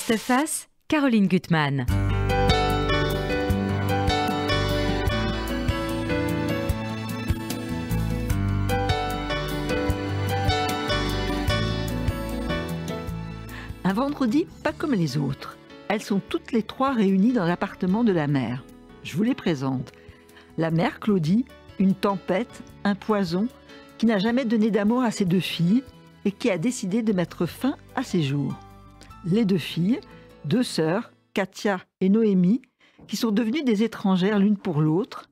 Face, Caroline Gutmann. Un vendredi pas comme les autres. Elles sont toutes les trois réunies dans l'appartement de la mère. Je vous les présente. La mère Claudie, une tempête, un poison, qui n'a jamais donné d'amour à ses deux filles et qui a décidé de mettre fin à ses jours. Les deux filles, deux sœurs, Katia et Noémie, qui sont devenues des étrangères l'une pour l'autre,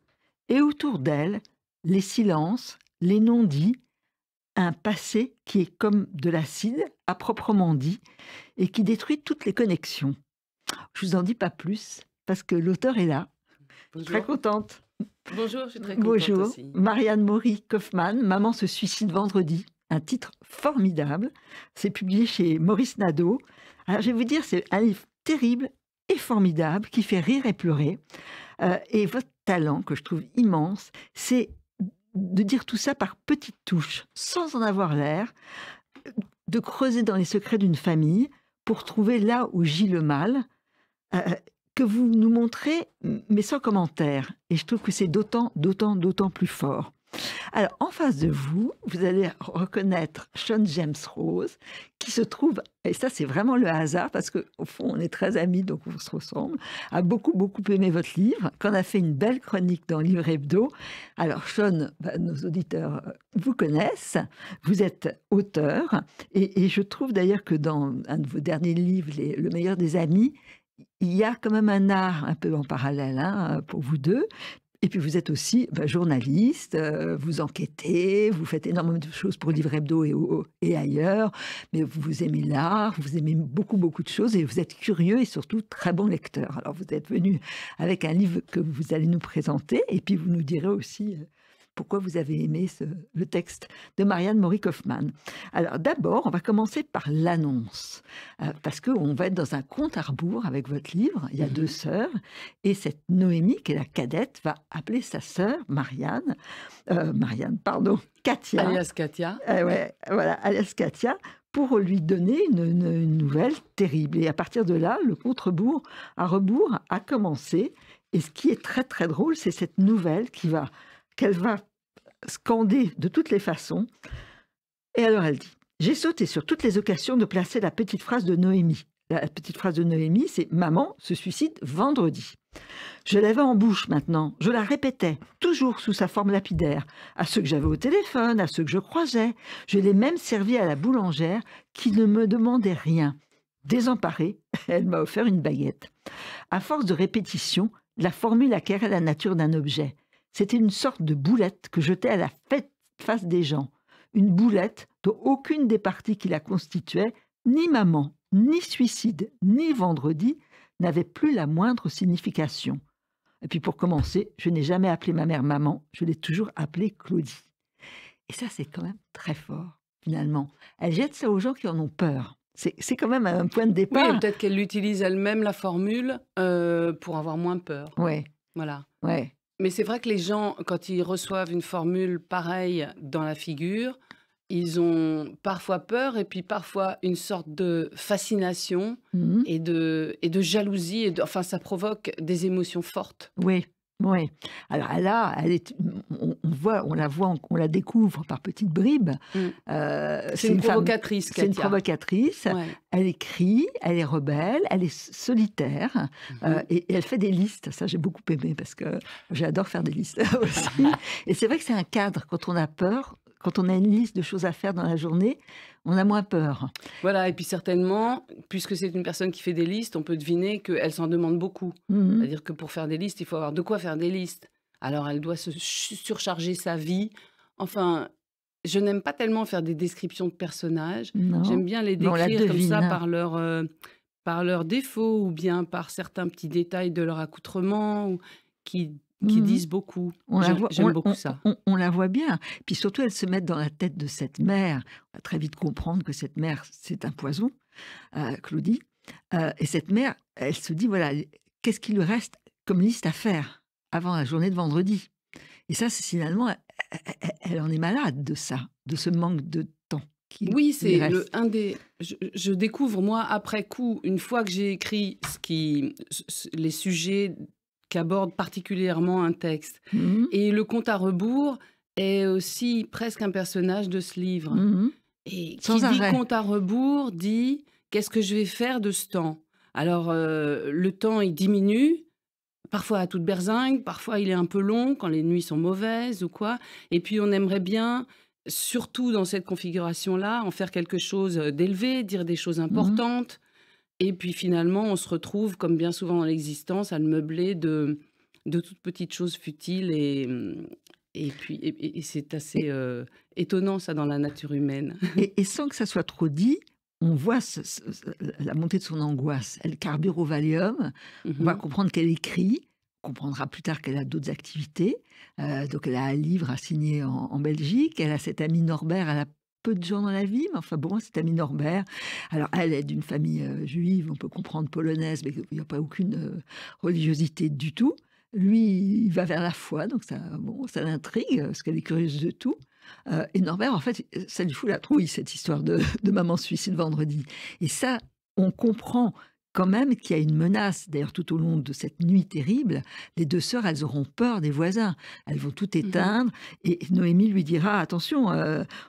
et autour d'elles, les silences, les non-dits, un passé qui est comme de l'acide, à proprement dit, et qui détruit toutes les connexions. Je vous en dis pas plus, parce que l'auteur est là. Bonjour. Très contente. Bonjour, je suis très contente Bonjour, aussi. Marianne Maury Kaufmann, Maman se suicide vendredi. Un titre formidable. C'est publié chez Maurice Nadeau. Alors, je vais vous dire, c'est un livre terrible et formidable qui fait rire et pleurer. Et votre talent, que je trouve immense, c'est de dire tout ça par petites touches, sans en avoir l'air, de creuser dans les secrets d'une famille pour trouver là où gît le mal, que vous nous montrez, mais sans commentaire. Et je trouve que c'est d'autant plus fort. Alors, en face de vous, vous allez reconnaître Sean James Rose, qui se trouve, et ça c'est vraiment le hasard, parce qu'au fond on est très amis, donc on se ressemble, a beaucoup aimé votre livre, qu'on a fait une belle chronique dans Livre Hebdo. Alors Sean, nos auditeurs vous connaissent, vous êtes auteur, et je trouve d'ailleurs que dans un de vos derniers livres, Le meilleur des amis, il y a quand même un art un peu en parallèle pour vous deux. Et puis vous êtes aussi journaliste, vous enquêtez, vous faites énormément de choses pour Livre Hebdo et ailleurs, mais vous aimez l'art, vous aimez beaucoup de choses et vous êtes curieux et surtout très bon lecteur. Alors vous êtes venu avec un livre que vous allez nous présenter et puis vous nous direz aussi pourquoi vous avez aimé le texte de Marianne Maury Kaufmann. Alors d'abord, on va commencer par l'annonce, parce qu'on va être dans un compte à rebours avec votre livre. Il y a deux sœurs, et cette Noémie, qui est la cadette, va appeler sa sœur Katia. Alias Katia. Alias Katia, pour lui donner une nouvelle terrible. Et à partir de là, le compte à rebours a commencé. Et ce qui est très très drôle, c'est cette nouvelle qu'elle va scander de toutes les façons. Et alors elle dit « J'ai sauté sur toutes les occasions de placer la petite phrase de Noémie. La petite phrase de Noémie, c'est « Maman se suicide vendredi ». Je l'avais en bouche maintenant. Je la répétais, toujours sous sa forme lapidaire, à ceux que j'avais au téléphone, à ceux que je croisais. Je l'ai même servi à la boulangère qui ne me demandait rien. Désemparée, elle m'a offert une baguette. À force de répétition, la formule acquérait la nature d'un objet. C'était une sorte de boulette que jetait à la face des gens. Une boulette dont aucune des parties qui la constituaient, ni maman, ni suicide, ni vendredi, n'avait plus la moindre signification. Et puis pour commencer, je n'ai jamais appelé ma mère maman, je l'ai toujours appelée Claudie. Et ça, c'est quand même très fort, finalement. Elle jette ça aux gens qui en ont peur. C'est quand même un point de départ. Oui, peut-être qu'elle utilise elle-même la formule pour avoir moins peur. Oui. Voilà. Ouais. Mais c'est vrai que les gens, quand ils reçoivent une formule pareille dans la figure, ils ont parfois peur et puis parfois une sorte de fascination et de jalousie. Enfin, ça provoque des émotions fortes. Oui. Oui. Alors là, on la découvre par petites bribes. C'est une provocatrice, Katia. C'est une provocatrice. Ouais. Elle écrit, elle est rebelle, elle est solitaire et elle fait des listes. Ça, j'ai beaucoup aimé parce que j'adore faire des listes aussi. Et c'est vrai que c'est un cadre quand on a peur. Quand on a une liste de choses à faire dans la journée, on a moins peur. Voilà, et puis certainement, puisque c'est une personne qui fait des listes, on peut deviner qu'elle s'en demande beaucoup. C'est-à-dire que pour faire des listes, il faut avoir de quoi faire des listes. Alors, elle doit se surcharger sa vie. Enfin, je n'aime pas tellement faire des descriptions de personnages. Non. J'aime bien les décrire comme ça par leurs défauts ou bien par certains petits détails de leur accoutrement qui disent beaucoup. J'aime beaucoup ça. On la voit bien. Puis surtout, elle se met dans la tête de cette mère. On va très vite comprendre que cette mère, c'est un poison, Claudie. Et cette mère, elle se dit, voilà, qu'est-ce qu'il lui reste comme liste à faire avant la journée de vendredi? Et ça, c'est finalement, elle en est malade de ça, de ce manque de temps Oui, qui lui c'est reste. je découvre moi après coup, une fois que j'ai écrit les sujets qu'aborde particulièrement un texte. Mhm, Et le compte à rebours est aussi presque un personnage de ce livre. mhm. Et qui Sans dit arrêt. compte à rebours dit qu'est-ce que je vais faire de ce temps? Alors, le temps, il diminue, parfois à toute berzingue, parfois il est un peu long quand les nuits sont mauvaises ou quoi. Et puis on aimerait bien, surtout dans cette configuration-là, en faire quelque chose d'élevé, dire des choses Mhm. importantes. Et puis finalement, on se retrouve, comme bien souvent dans l'existence, à le meubler de toutes petites choses futiles. Et puis, et c'est assez étonnant ça dans la nature humaine. Et sans que ça soit trop dit, on voit la montée de son angoisse. Elle carbure au Valium. On va Mhm. comprendre qu'elle écrit. On comprendra plus tard qu'elle a d'autres activités. Donc, elle a un livre à signer en Belgique. Elle a cet ami Norbert. Elle a peu de gens dans la vie, mais enfin bon, cet ami Norbert. Alors, elle est d'une famille juive, on peut comprendre polonaise, mais il n'y a pas aucune religiosité du tout. Lui, il va vers la foi, donc ça, bon, ça l'intrigue, parce qu'elle est curieuse de tout. Et Norbert, en fait, ça lui fout la trouille, cette histoire de maman suicide vendredi. Et ça, on comprend quand même qu'il y a une menace. D'ailleurs, tout au long de cette nuit terrible, les deux sœurs, elles auront peur des voisins. Elles vont tout Mhm. éteindre. Et Noémie lui dira, attention,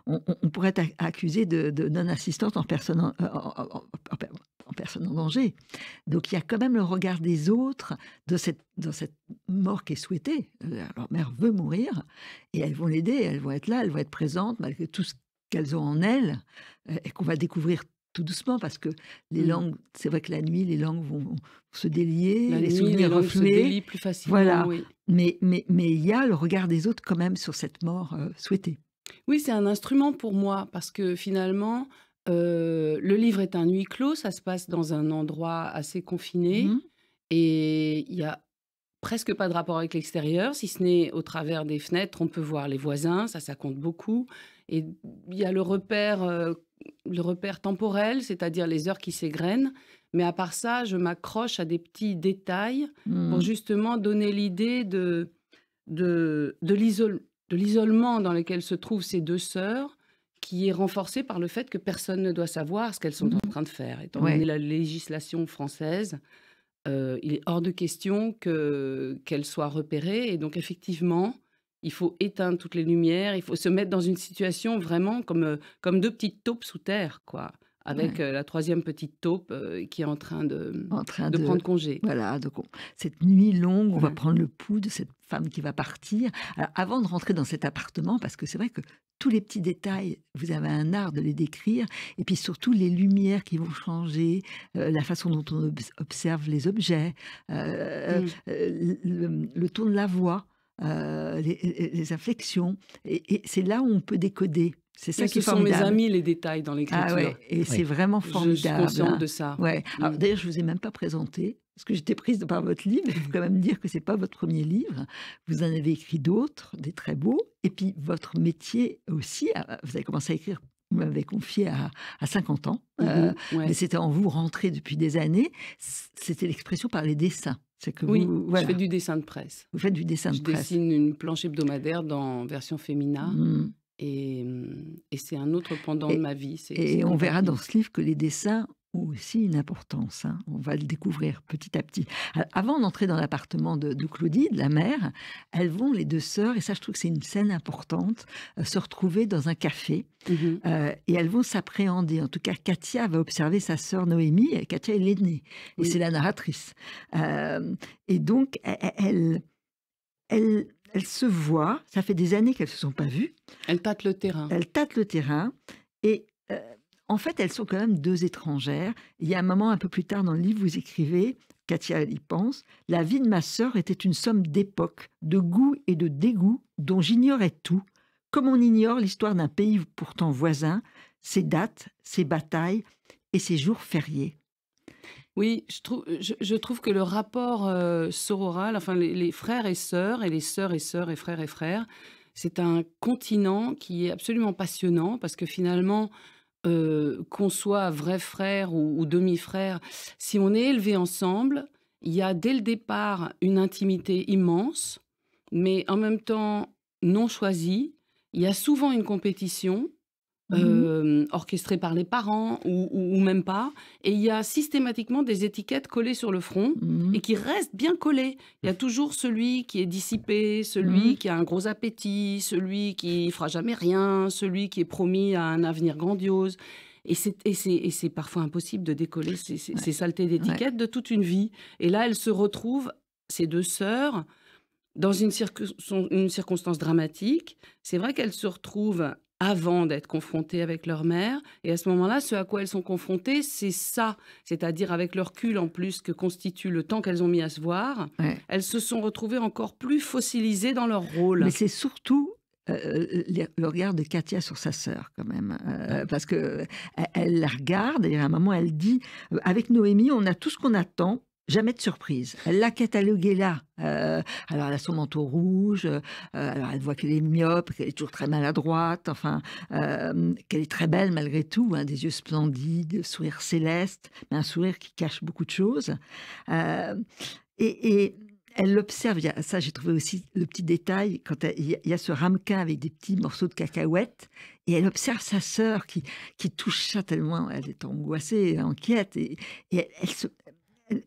on pourrait t'accuser de non-assistante en personne en personne en danger. Donc, il y a quand même le regard des autres dans cette mort qui est souhaitée. Leur mère veut mourir. Et elles vont l'aider, elles vont être là, elles vont être présentes malgré tout ce qu'elles ont en elles, et qu'on va découvrir tout doucement parce que les Mm. langues, c'est vrai que la nuit, les langues vont se délier, La les nuit, les souvenirs langues se refluer. délient plus facilement, Voilà. oui. Mais il y a le regard des autres quand même sur cette mort souhaitée. Oui, c'est un instrument pour moi parce que finalement, le livre est un huis clos, ça se passe dans un endroit assez confiné Mhm. et il y a presque pas de rapport avec l'extérieur, si ce n'est au travers des fenêtres, on peut voir les voisins, ça compte beaucoup. Et il y a le repère temporel, c'est-à-dire les heures qui s'égrènent. Mais à part ça, je m'accroche à des petits détails pour Mhm. justement donner l'idée de l'isolement dans lequel se trouvent ces deux sœurs, qui est renforcé par le fait que personne ne doit savoir ce qu'elles sont en Mhm. train de faire. Étant donné Ouais. la législation française, il est hors de question qu'elle soit repérée et donc effectivement, il faut éteindre toutes les lumières, il faut se mettre dans une situation vraiment comme 2 petites taupes sous terre, quoi, avec, Ouais. la troisième petite taupe, qui est en train En train de de... prendre congé. Voilà, donc cette nuit longue, on va Ouais. prendre le pouls de cette femme qui va partir. Alors, avant de rentrer dans cet appartement, parce que c'est vrai que tous les petits détails, vous avez un art de les décrire, et puis surtout les lumières qui vont changer, la façon dont on observe les objets, Mmh. le ton de la voix, les inflexions, et c'est là où on peut décoder. C'est ça Oui, qui ce est sont mes formidable. amis les détails dans Ah l'écriture. ouais, et c'est Oui. vraiment Je suis formidable, consciente hein. de ça. Ouais. Alors Mmh. d'ailleurs, je vous ai même pas présenté, parce que j'étais prise par votre livre, mais il faut quand même dire que c'est pas votre premier livre. Vous en avez écrit d'autres, des très beaux, et puis votre métier aussi. Vous avez commencé à écrire, vous m'avez confié à 50 ans, Mmh. mais Ouais. c'était en vous rentré depuis des années. C'était l'expression par les dessins. C'est que Oui, vous, je fais voilà, du dessin de presse. vous faites du dessin de Je presse. dessine une planche hebdomadaire dans version féminin. Mm. Et c'est un autre pendant de Et, ma vie, c'est et on verra dans compatible. ce livre que les dessins ont aussi une importance, hein. On va le découvrir petit à petit. Avant d'entrer dans l'appartement de Claudie, de la mère, elles vont, les deux sœurs, et ça je trouve que c'est une scène importante, se retrouver dans un café, Mmh. et elles vont s'appréhender. En tout cas, Katia va observer sa sœur Noémie, et Katia est l'aînée, et c'est Oui. la narratrice. Et donc, elles se voient, ça fait des années qu'elles ne se sont pas vues, Elle tâte le terrain. elles tâtent le terrain, et en fait, elles sont quand même deux étrangères. Il y a un moment un peu plus tard dans le livre, vous écrivez, Katia y pense, la vie de ma sœur était une somme d'époques, de goûts et de dégoûts dont j'ignorais tout, comme on ignore l'histoire d'un pays pourtant voisin, ses dates, ses batailles et ses jours fériés. Oui, je trouve que le rapport, sororal, enfin les frères et sœurs et les sœurs et frères et frères, c'est un continent qui est absolument passionnant parce que finalement, qu'on soit vrai frère ou demi-frère, si on est élevé ensemble, il y a dès le départ une intimité immense, mais en même temps non choisie. Il y a souvent une compétition, orchestrés par les parents ou même pas. Et il y a systématiquement des étiquettes collées sur le front et qui restent bien collées. Il y a toujours celui qui est dissipé, celui qui a un gros appétit, celui qui fera jamais rien, celui qui est promis à un avenir grandiose. Et c'est parfois impossible de décoller ces saletés d'étiquettes de toute une vie. Et là, elles se retrouvent, ces deux sœurs, dans une circonstance dramatique. C'est vrai qu'elles se retrouvent avant d'être confrontées avec leur mère. Et à ce moment-là, ce à quoi elles sont confrontées, c'est ça. C'est-à-dire avec le recul en plus que constitue le temps qu'elles ont mis à se voir, elles se sont retrouvées encore plus fossilisées dans leur rôle. Mais c'est surtout le regard de Katia sur sa sœur, quand même. Parce qu'elle la regarde, et à un moment, elle dit « Avec Noémie, on a tout ce qu'on attend. » Jamais de surprise. Elle l'a cataloguée là. Alors, elle a son manteau rouge. Alors, elle voit qu'elle est myope, qu'elle est toujours très maladroite. Enfin, qu'elle est très belle malgré tout. Hein, des yeux splendides, sourire céleste, mais un sourire qui cache beaucoup de choses. Et elle l'observe. Ça, j'ai trouvé aussi le petit détail. Quand il y a ce ramequin avec des petits morceaux de cacahuètes. Et elle observe sa sœur qui touche ça tellement. Elle est angoissée, inquiète. Et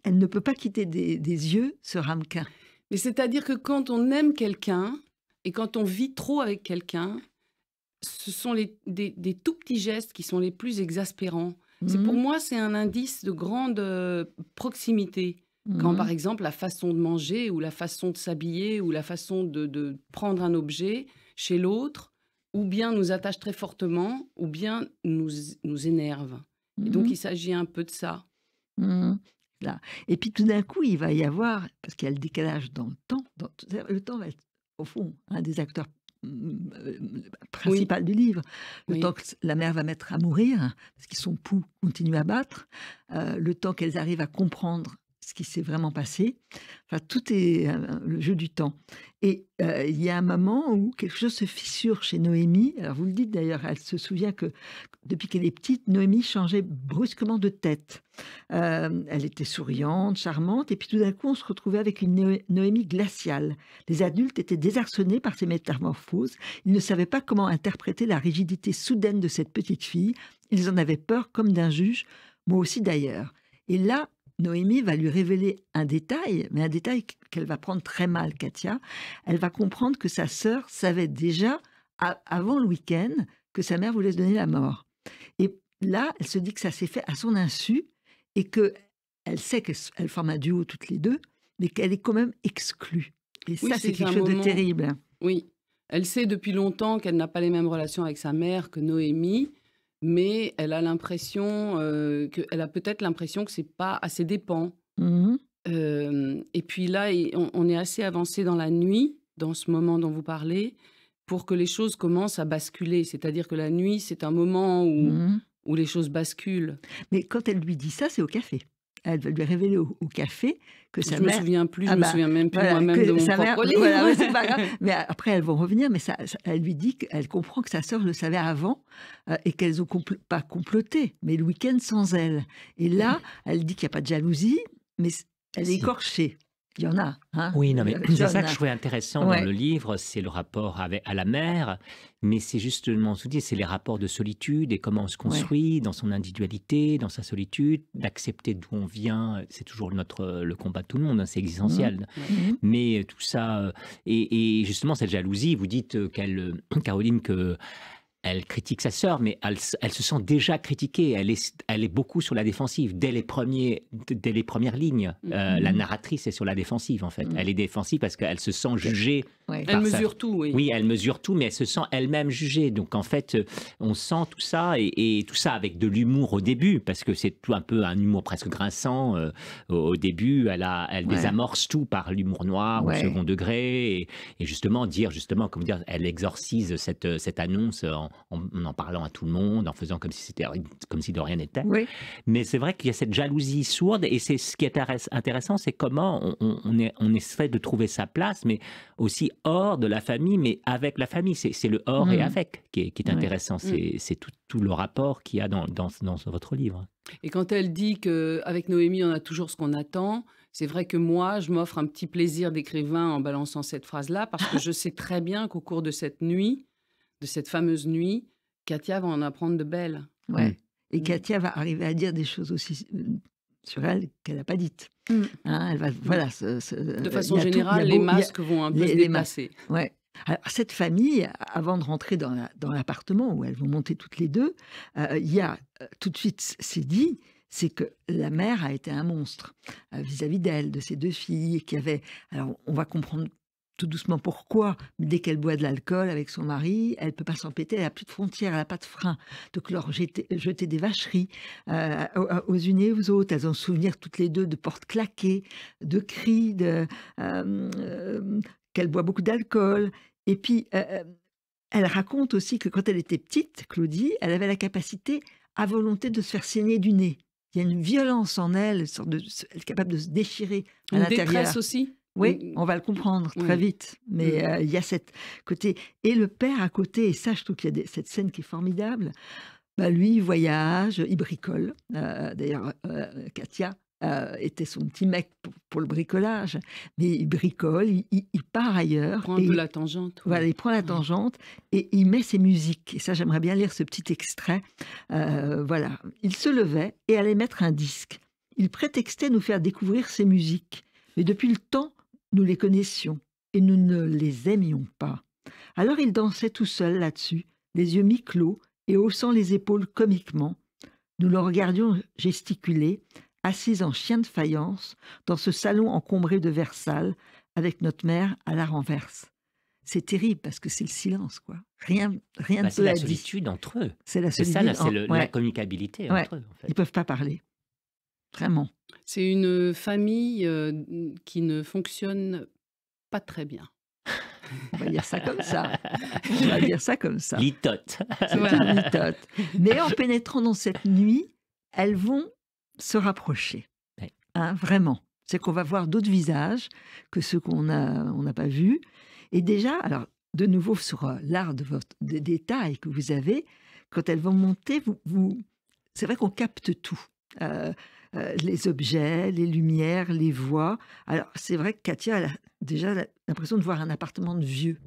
elle ne peut pas quitter des yeux ce ramequin. Mais c'est-à-dire que quand on aime quelqu'un et quand on vit trop avec quelqu'un, ce sont des tout petits gestes qui sont les plus exaspérants. Pour moi, c'est un indice de grande proximité. Quand, par exemple, la façon de manger ou la façon de s'habiller ou la façon de prendre un objet chez l'autre, ou bien nous attache très fortement, ou bien nous énerve. Et donc, il s'agit un peu de ça. Là. Et puis tout d'un coup, il va y avoir, parce qu'il y a le décalage dans le temps, le temps va être au fond un des acteurs principaux du livre. Le temps que la mère va mettre à mourir, parce que son pouls continue à battre, le temps qu'elles arrivent à comprendre ce qui s'est vraiment passé. Enfin, tout est le jeu du temps. Et il y a un moment où quelque chose se fissure chez Noémie. Alors, vous le dites d'ailleurs, elle se souvient que depuis qu'elle est petite, Noémie changeait brusquement de tête. Elle était souriante, charmante, et puis tout d'un coup, on se retrouvait avec une Noémie glaciale. Les adultes étaient désarçonnés par ces métamorphoses. Ils ne savaient pas comment interpréter la rigidité soudaine de cette petite fille. Ils en avaient peur comme d'un juge, moi aussi d'ailleurs. Et là, Noémie va lui révéler un détail, mais un détail qu'elle va prendre très mal, Katia. Elle va comprendre que sa sœur savait déjà, avant le week-end, que sa mère voulait se donner la mort. Et là, elle se dit que ça s'est fait à son insu et qu'elle sait qu'elles forment un duo toutes les deux, mais qu'elle est quand même exclue. Et ça, c'est quelque chose de terrible. Oui, elle sait depuis longtemps qu'elle n'a pas les mêmes relations avec sa mère que Noémie, mais elle a peut-être l'impression que c'est pas à ses dépens. Et puis là, on est assez avancé dans la nuit, dans ce moment dont vous parlez, pour que les choses commencent à basculer. C'est-à-dire que la nuit, c'est un moment où les choses basculent. Mais quand elle lui dit ça, c'est au café. Elle va lui révéler au café que sa mère... Je me souviens plus, je me souviens même plus moi-même de mon propre livre. Voilà, c'est pas grave. Mais après, elles vont revenir, mais elle lui dit qu'elle comprend que sa sœur le savait avant et qu'elles n'ont pas comploté, mais le week-end sans elle. Et là, elle dit qu'il n'y a pas de jalousie, mais elle est écorchée. Il y en a. Hein, oui, non, mais c'est ça que je trouvais intéressant dans le livre, c'est le rapport à la mère, mais c'est justement, c'est les rapports de solitude et comment on se construit dans son individualité, dans sa solitude, d'accepter d'où on vient. C'est toujours le combat de tout le monde, hein, c'est existentiel. Mais tout ça, et justement cette jalousie, vous dites Caroline, elle critique sa sœur, mais elle se sent déjà critiquée. Elle est beaucoup sur la défensive. Dès les premières lignes, la narratrice est sur la défensive, en fait. Elle est défensive parce qu'elle se sent jugée. Elle mesure tout, oui. Oui, elle mesure tout, mais elle se sent elle-même jugée. Donc, en fait, on sent tout ça, et tout ça avec de l'humour au début, parce que c'est tout un peu un humour presque grinçant. Au début, elle désamorce tout par l'humour noir, au second degré, et justement, comment dire, elle exorcise cette annonce en parlant à tout le monde, en faisant comme si de rien n'était. Mais c'est vrai qu'il y a cette jalousie sourde, et c'est ce qui est intéressant, c'est comment on essaie de trouver sa place, mais aussi hors de la famille, mais avec la famille. C'est le hors et avec qui est intéressant. C'est tout le rapport qu'il y a dans votre livre. Et quand elle dit qu'avec Noémie, on a toujours ce qu'on attend, c'est vrai que moi, je m'offre un petit plaisir d'écrivain en balançant cette phrase-là, parce que je sais très bien qu'au cours de cette nuit, de cette fameuse nuit, Katia va en apprendre de belles. Ouais. Mm. Et Katia va arriver à dire des choses aussi sur elle qu'elle n'a pas dites. Hein, elle va, voilà, De façon générale, les masques vont un peu se déplacer. Ouais. Alors, cette famille, avant de rentrer dans l'appartement où elles vont monter toutes les deux, il y a tout de suite, c'est dit, c'est que la mère a été un monstre vis-à-vis d'elle, de ses deux filles, qui avaient... Alors, on va comprendre tout doucement pourquoi, mais dès qu'elle boit de l'alcool avec son mari, elle ne peut pas s'empêter, elle n'a plus de frontières, elle n'a pas de frein. Donc, leur jeter des vacheries aux unes et aux autres. Elles ont souvenir toutes les deux de portes claquées, de cris, qu'elle boit beaucoup d'alcool. Et puis, elle raconte aussi que quand elle était petite, Claudie, elle avait la capacité à volonté de se faire saigner du nez. Il y a une violence en elle, elle est capable de se déchirer à l'intérieur. Une détresse aussi. Oui, on va le comprendre très vite. Mais il y a cette côté. Et le père à côté, et ça, je trouve qu'il y a cette scène qui est formidable. Bah, lui, il voyage, il bricole. D'ailleurs, Katia était son petit mec pour le bricolage. Mais il bricole, il part ailleurs. Il prend un peu la tangente. Voilà, il prend la tangente et il met ses musiques. Et ça, j'aimerais bien lire ce petit extrait. Voilà. Il se levait et allait mettre un disque. Il prétextait nous faire découvrir ses musiques. Mais depuis le temps, nous les connaissions et nous ne les aimions pas. Alors il dansait tout seul là-dessus, les yeux mi-clos et haussant les épaules comiquement. Nous le regardions gesticuler, assis en chien de faïence, dans ce salon encombré de verres sales, avec notre mère à la renverse. C'est terrible parce que c'est le silence, quoi. Rien ne peut être dit. C'est la solitude entre eux. C'est la solitude. C'est ça, c'est l'incommunicabilité entre eux. En fait. Ils ne peuvent pas parler. Vraiment. C'est une famille qui ne fonctionne pas très bien. On va dire ça comme ça. On va dire ça comme ça. Litote. C'est une litote. Mais en pénétrant dans cette nuit, elles vont se rapprocher. Ouais. Hein, vraiment. C'est qu'on va voir d'autres visages que ceux on n'a pas vus. Et déjà, alors, de nouveau sur l'art des détails que vous avez, quand elles vont monter, c'est vrai qu'on capte tout. Les objets, les lumières, les voix. Alors, c'est vrai que Katia a déjà l'impression de voir un appartement de vieux.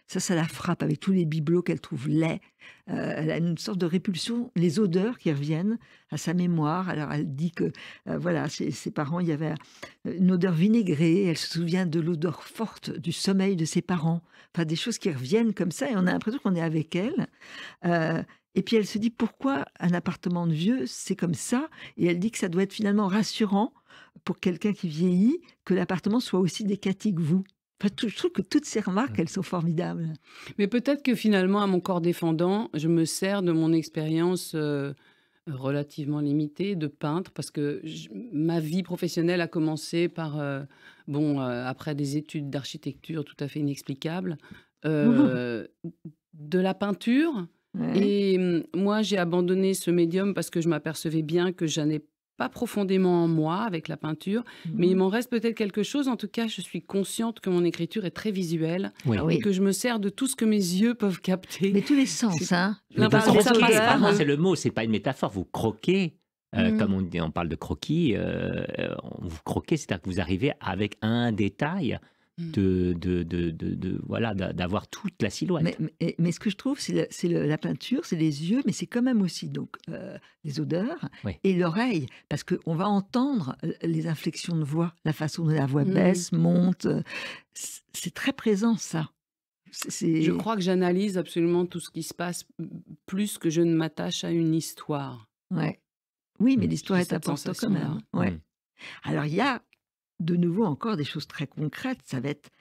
Ça la frappe avec tous les bibelots qu'elle trouve laids. Elle a une sorte de répulsion, les odeurs qui reviennent à sa mémoire. Alors, elle dit que, voilà, chez ses parents, il y avait une odeur vinaigrée. Elle se souvient de l'odeur forte du sommeil de ses parents. Enfin, des choses qui reviennent comme ça et on a l'impression qu'on est avec elle. Et puis elle se dit pourquoi un appartement de vieux, c'est comme ça. Et elle dit que ça doit être finalement rassurant pour quelqu'un qui vieillit, que l'appartement soit aussi décati que vous. Enfin, je trouve que toutes ces remarques, elles sont formidables. Mais peut-être que finalement, à mon corps défendant, je me sers de mon expérience relativement limitée de peintre, parce que ma vie professionnelle a commencé par, après des études d'architecture tout à fait inexplicables, de la peinture. Ouais. Et moi, j'ai abandonné ce médium parce que je m'apercevais bien que je n'ai pas profondément en moi avec la peinture, mais il m'en reste peut-être quelque chose. En tout cas, je suis consciente que mon écriture est très visuelle et que je me sers de tout ce que mes yeux peuvent capter. Mais tous les sens, hein. C'est le mot, c'est pas une métaphore. Vous croquez, comme on parle de croquis, vous croquez, c'est-à-dire que vous arrivez avec un détail d'avoir toute la silhouette. Mais ce que je trouve, c'est la peinture, c'est les yeux, mais c'est quand même aussi donc, les odeurs et l'oreille, parce qu'on va entendre les inflexions de voix, la façon dont la voix baisse, monte. C'est très présent, ça. Je crois que j'analyse absolument tout ce qui se passe plus que je ne m'attache à une histoire. Ouais. Oui, mais l'histoire est importante quand même. Ouais. Alors, il y a de nouveau encore des choses très concrètes. Ça va être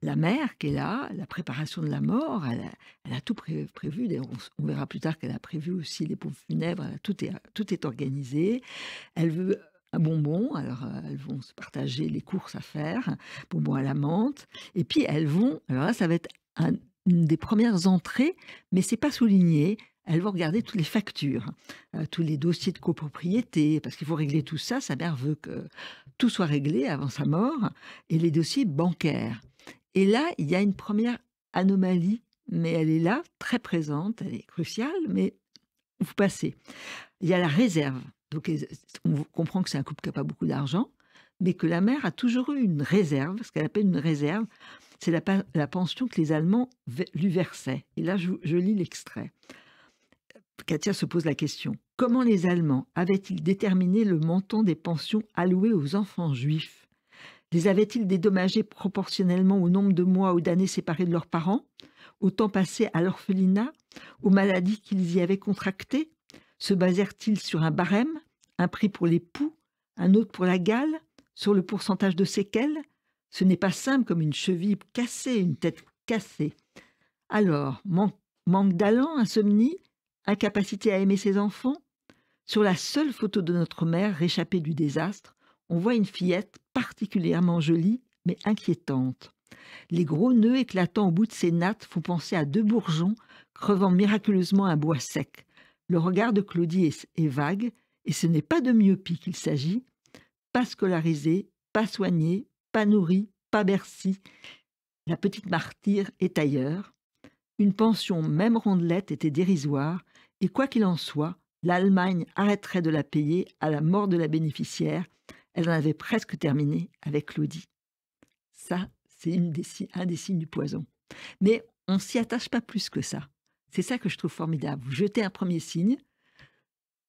la mère qui est là, la préparation de la mort. Elle a tout prévu. D'ailleurs, on verra plus tard qu'elle a prévu aussi les pompes funèbres. Tout est organisé. Elle veut un bonbon. Alors, elles vont se partager les courses à faire. Bonbon à la menthe. Et puis, elles vont... Alors là, ça va être une des premières entrées, mais c'est pas souligné. Elles vont regarder toutes les factures, tous les dossiers de copropriété, parce qu'il faut régler tout ça. Sa mère veut que tout soit réglé avant sa mort, et les dossiers bancaires. Et là, il y a une première anomalie, mais elle est là, très présente, elle est cruciale, mais vous passez. Il y a la réserve. Donc, on comprend que c'est un couple qui n'a pas beaucoup d'argent, mais que la mère a toujours eu une réserve, ce qu'elle appelle une réserve. C'est la pension que les Allemands lui versaient. Et là, je lis l'extrait. Katia se pose la question. Comment les Allemands avaient-ils déterminé le montant des pensions allouées aux enfants juifs? Les avaient-ils dédommagés proportionnellement au nombre de mois ou d'années séparés de leurs parents, au temps passé à l'orphelinat, aux maladies qu'ils y avaient contractées? Se basèrent-ils sur un barème, un prix pour les poux, un autre pour la gale, sur le pourcentage de séquelles? Ce n'est pas simple comme une cheville cassée, une tête cassée. Alors, manque d'allant, insomnie, incapacité à aimer ses enfants? Sur la seule photo de notre mère réchappée du désastre, on voit une fillette particulièrement jolie, mais inquiétante. Les gros nœuds éclatants au bout de ses nattes font penser à 2 bourgeons crevant miraculeusement un bois sec. Le regard de Claudie est vague, et ce n'est pas de myopie qu'il s'agit. Pas scolarisée, pas soignée, pas nourrie, pas Bercy. La petite martyre est ailleurs. Une pension, même rondelette, était dérisoire, et quoi qu'il en soit, l'Allemagne arrêterait de la payer à la mort de la bénéficiaire. Elle en avait presque terminé avec Claudie. Ça, c'est un des signes du poison. Mais on ne s'y attache pas plus que ça. C'est ça que je trouve formidable. Vous jetez un premier signe,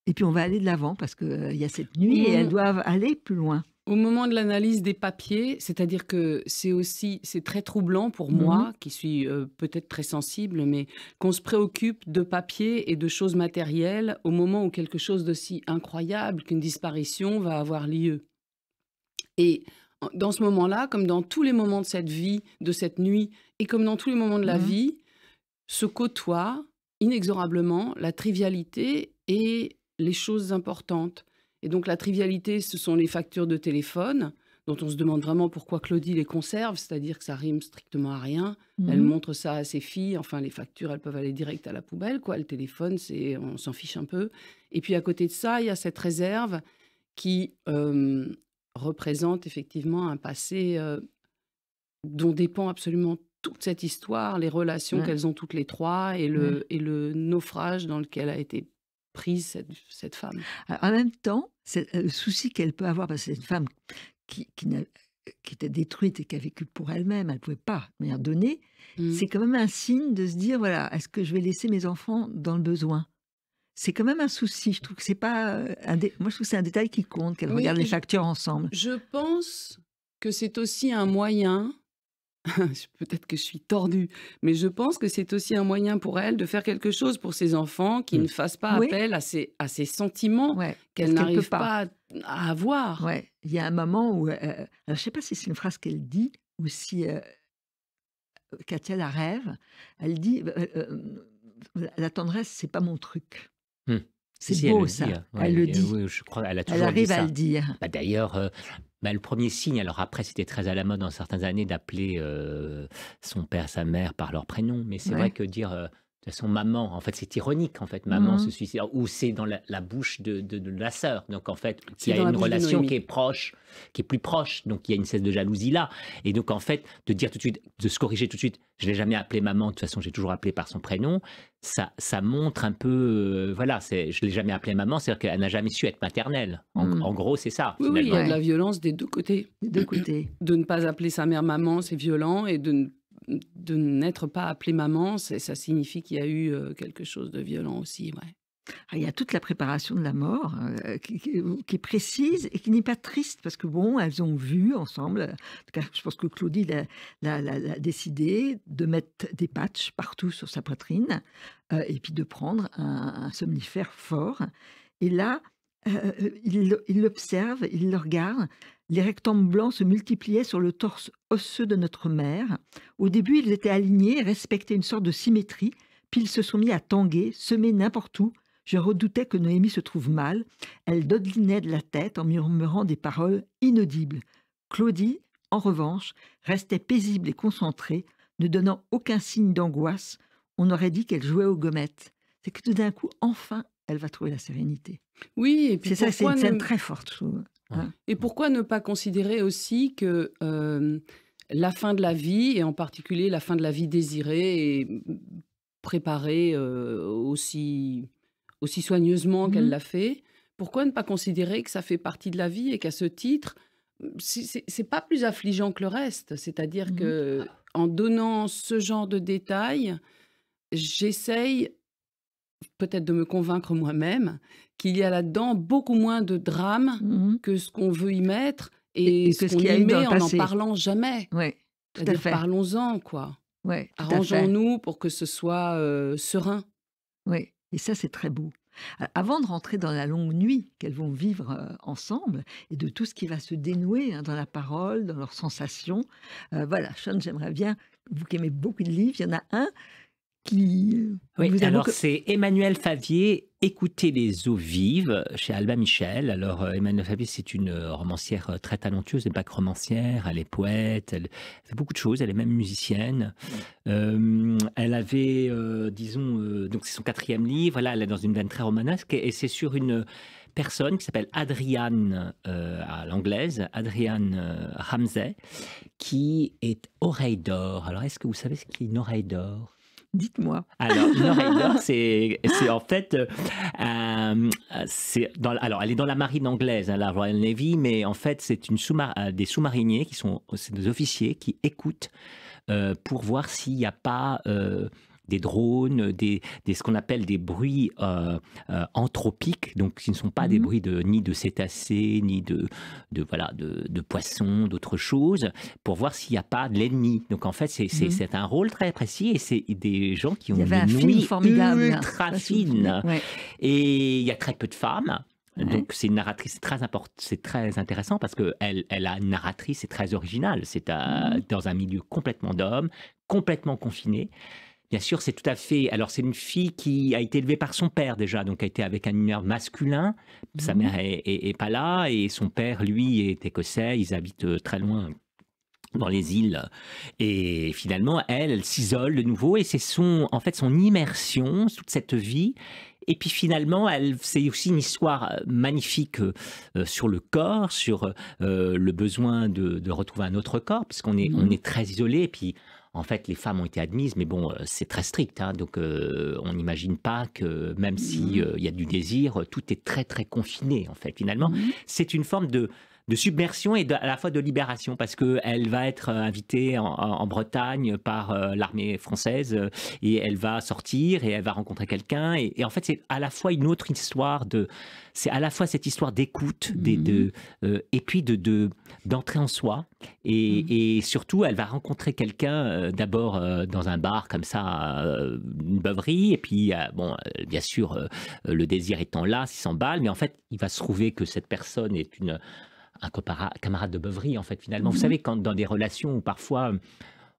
et puis on va aller de l'avant, parce qu'il y a cette nuit, et elles doivent aller plus loin. Au moment de l'analyse des papiers, c'est-à-dire que c'est très troublant pour moi, qui suis peut-être très sensible, mais qu'on se préoccupe de papiers et de choses matérielles au moment où quelque chose d'aussi incroyable qu'une disparition va avoir lieu. Et dans ce moment-là, comme dans tous les moments de cette vie, de cette nuit, et comme dans tous les moments de la vie, se côtoient inexorablement la trivialité et les choses importantes. Et donc la trivialité, ce sont les factures de téléphone, dont on se demande vraiment pourquoi Claudie les conserve, c'est-à-dire que ça rime strictement à rien. Elle montre ça à ses filles, enfin les factures, elles peuvent aller direct à la poubelle, quoi. Le téléphone, on s'en fiche un peu. Et puis à côté de ça, il y a cette réserve qui représente effectivement un passé dont dépend absolument toute cette histoire, les relations qu'elles ont toutes les trois et le naufrage dans lequel a été prise cette femme. Alors, en même temps, le souci qu'elle peut avoir, parce que c'est une femme qui était détruite et qui a vécu pour elle-même, elle ne pouvait pas de manière donnée, c'est quand même un signe de se dire, voilà, est-ce que je vais laisser mes enfants dans le besoin? C'est quand même un souci. Je trouve que c'est pas moi, je trouve que c'est un détail qui compte, qu'elle regarde les factures ensemble. Je pense que c'est aussi un moyen, peut-être que je suis tordue, mais je pense que c'est aussi un moyen pour elle de faire quelque chose pour ses enfants qui ne fassent pas appel à ces sentiments qu'elle n'arrive pas à avoir. Ouais. Il y a un moment où, alors, je ne sais pas si c'est une phrase qu'elle dit ou si Katia la rêve. Elle dit la tendresse, c'est pas mon truc. C'est beau, ça. Elle le dit. Oui, je crois, elle a toujours Elle arrive dit ça. à le dire. D'ailleurs, le premier signe, alors après, c'était très à la mode dans certaines années d'appeler son père, sa mère par leur prénom. Mais c'est vrai que dire de toute façon maman, en fait, c'est ironique. En fait, maman se suicide, ou c'est dans la bouche de la sœur. Donc, en fait, il y a une relation qui est proche, qui est plus proche. Donc, il y a une espèce de jalousie là. Et donc, en fait, de dire tout de suite, de se corriger tout de suite, je ne l'ai jamais appelé maman, de toute façon, j'ai toujours appelé par son prénom. Ça montre un peu, voilà, je ne l'ai jamais appelée maman, c'est-à-dire qu'elle n'a jamais su être maternelle. En gros, c'est ça. Oui, il y a de la violence des deux côtés. Des deux côtés. De ne pas appeler sa mère maman, c'est violent, et de n'être pas appelée maman, ça signifie qu'il y a eu quelque chose de violent aussi, Il y a toute la préparation de la mort qui est précise et qui n'est pas triste, parce que bon, elles ont vu ensemble, en tout cas, je pense que Claudie l'a décidé de mettre des patchs partout sur sa poitrine et puis de prendre un somnifère fort. Et là, il l'observe, il le regarde. Les rectangles blancs se multipliaient sur le torse osseux de notre mère. Au début, ils étaient alignés et respectaient une sorte de symétrie, puis ils se sont mis à tanguer, semer n'importe où. Je redoutais que Noémie se trouve mal. Elle dodelinait de la tête en murmurant des paroles inaudibles. Claudie, en revanche, restait paisible et concentrée, ne donnant aucun signe d'angoisse. On aurait dit qu'elle jouait aux gommettes. C'est que tout d'un coup, enfin, elle va trouver la sérénité. Oui, et puis c'est ça, c'est une scène très forte, je trouve. Hein. Et pourquoi ne pas considérer aussi que la fin de la vie, et en particulier la fin de la vie désirée, est préparée aussi soigneusement qu'elle l'a fait, pourquoi ne pas considérer que ça fait partie de la vie et qu'à ce titre, c'est pas plus affligeant que le reste. C'est-à-dire que en donnant ce genre de détails, j'essaye peut-être de me convaincre moi-même qu'il y a là-dedans beaucoup moins de drame Mhm. que ce qu'on veut y mettre Et et que ce ce qu'on qu'il y a y eu dans met le en n'en passé. parlant jamais. Oui, tout à C'est-à-dire fait. parlons-en, quoi. Oui, tout à fait. Arrangeons-nous pour que ce soit serein. Oui, et ça, c'est très beau. Avant de rentrer dans la longue nuit qu'elles vont vivre ensemble et de tout ce qui va se dénouer dans la parole, dans leurs sensations, voilà, Sean, j'aimerais bien, vous qui aimez beaucoup de livres, il y en a un qui Oui, vous avoue alors que... c'est Emmanuel Favier, Écoutez les eaux vives, chez Albin Michel. Alors Emmanuel Favier, c'est une romancière très talentueuse, elle n'est pas que romancière, elle est poète, elle fait beaucoup de choses, elle est même musicienne. Elle avait, disons, donc c'est son 4e livre, là elle est dans une veine très romanesque, et c'est sur une personne qui s'appelle Adrienne, à l'anglaise, Adrienne Ramsay, qui est oreille d'or. Alors est-ce que vous savez ce qu'est une oreille d'or ? Dites-moi. Alors, une oreille d'or, c'est en fait, alors elle est dans la marine anglaise, la Royal Navy, mais en fait c'est des sous-mariniers c'est des officiers qui écoutent pour voir s'il n'y a pas des drones, ce qu'on appelle des bruits anthropiques, donc qui ne sont pas des bruits ni de cétacés, ni de poissons, d'autres choses, pour voir s'il n'y a pas de l'ennemi. Donc en fait, c'est un rôle très précis, et c'est des gens qui ont Il y avait une un film ouïe formidable. ultra fine. Ouais. Et il y a très peu de femmes. Ouais. Donc c'est une narratrice très importante, c'est très intéressant parce que elle a une narratrice, c'est très original. C'est dans un milieu complètement d'hommes, complètement confiné. Bien sûr, c'est tout à fait. Alors, c'est une fille qui a été élevée par son père déjà, donc a été avec un univers masculin. Sa mère est pas là, et son père, lui, est écossais. Ils habitent très loin dans les îles. Et finalement, elle s'isole de nouveau, et c'est en fait son immersion, toute cette vie. Et puis finalement, c'est aussi une histoire magnifique sur le corps, sur le besoin de retrouver un autre corps, puisqu'on est très isolé. Et puis, en fait, les femmes ont été admises, mais bon, c'est très strict. Hein, donc, on n'imagine pas que même s'il y a du désir, tout est très, très confiné, en fait. Finalement, c'est une forme de submersion et à la fois de libération, parce qu'elle va être invitée en Bretagne par l'armée française, et elle va sortir et elle va rencontrer quelqu'un. Et en fait, c'est à la fois une autre histoire c'est à la fois cette histoire d'écoute, et puis d'entrer en soi. Et surtout, elle va rencontrer quelqu'un d'abord dans un bar comme ça, une beuverie, et puis bon, bien sûr, le désir étant là, il s'emballe, mais en fait, il va se trouver que cette personne est un camarade de beuverie, en fait, finalement. Vous savez, quand dans des relations où parfois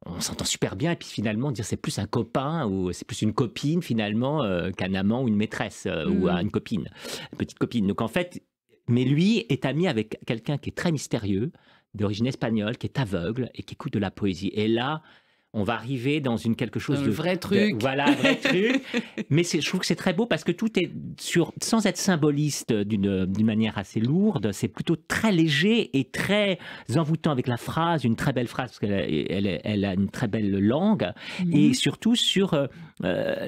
on s'entend super bien, et puis finalement, dire c'est plus un copain ou c'est plus une copine, finalement, qu'un amant ou une maîtresse, ou une copine, une petite copine. Donc en fait, mais lui est ami avec quelqu'un qui est très mystérieux, d'origine espagnole, qui est aveugle et qui écoute de la poésie. Et là, on va arriver dans quelque chose de vrai truc. Voilà, un vrai truc. Mais je trouve que c'est très beau parce que tout est sans être symboliste d'une manière assez lourde, c'est plutôt très léger et très envoûtant, avec la phrase, une très belle phrase, parce qu'elle a une très belle langue, et surtout sur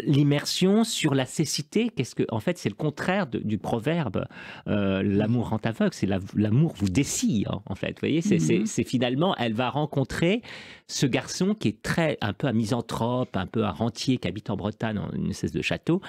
l'immersion, sur la cécité. En fait, c'est le contraire du proverbe l'amour rend aveugle, c'est l'amour vous dessille, hein, en fait. Vous voyez, c'est finalement, elle va rencontrer ce garçon qui est un peu un misanthrope, un peu un rentier qui habite en Bretagne, dans une espèce de château.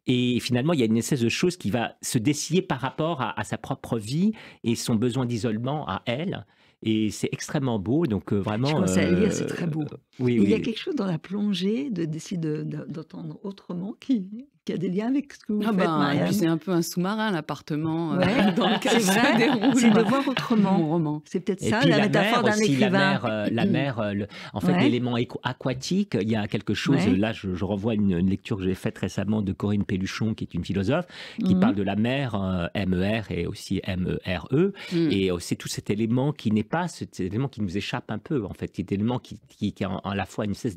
Et finalement, il y a une espèce de chose qui va se dessiller par rapport à sa propre vie et son besoin d'isolement à elle. Et c'est extrêmement beau, donc vraiment... Je commence à lire, c'est très beau. Oui, Il y a quelque chose dans la plongée de décider d'entendre autrement qui a des liens avec ce que vous faites, Marianne. Et puis c'est un peu un sous-marin, l'appartement dans lequel c'est ça vrai, déroule. c'est de voir autrement. Mon roman. C'est peut-être et ça, puis la métaphore d'un aussi, écrivain. La mer, en fait, l'élément aquatique, il y a quelque chose, là je revois une lecture que j'ai faite récemment de Corinne Pelluchon, qui est une philosophe, qui parle de la mer, MER et aussi MERE, et c'est tout cet élément qui n'est pas, cet élément qui nous échappe un peu, en fait, cet élément qui est à la fois une espèce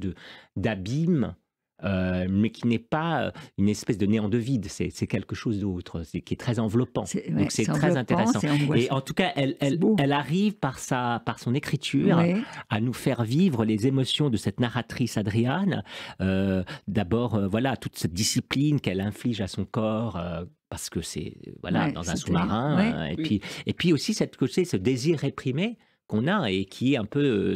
d'abîme, mais qui n'est pas une espèce de néant de vide, c'est quelque chose d'autre, qui est très enveloppant. Donc c'est très intéressant. Et en tout cas, elle arrive par son écriture à nous faire vivre les émotions de cette narratrice Adrienne. D'abord, voilà, toute cette discipline qu'elle inflige à son corps. Parce que c'est dans un sous-marin, et puis aussi ce désir réprimé qu'on a et qui est un peu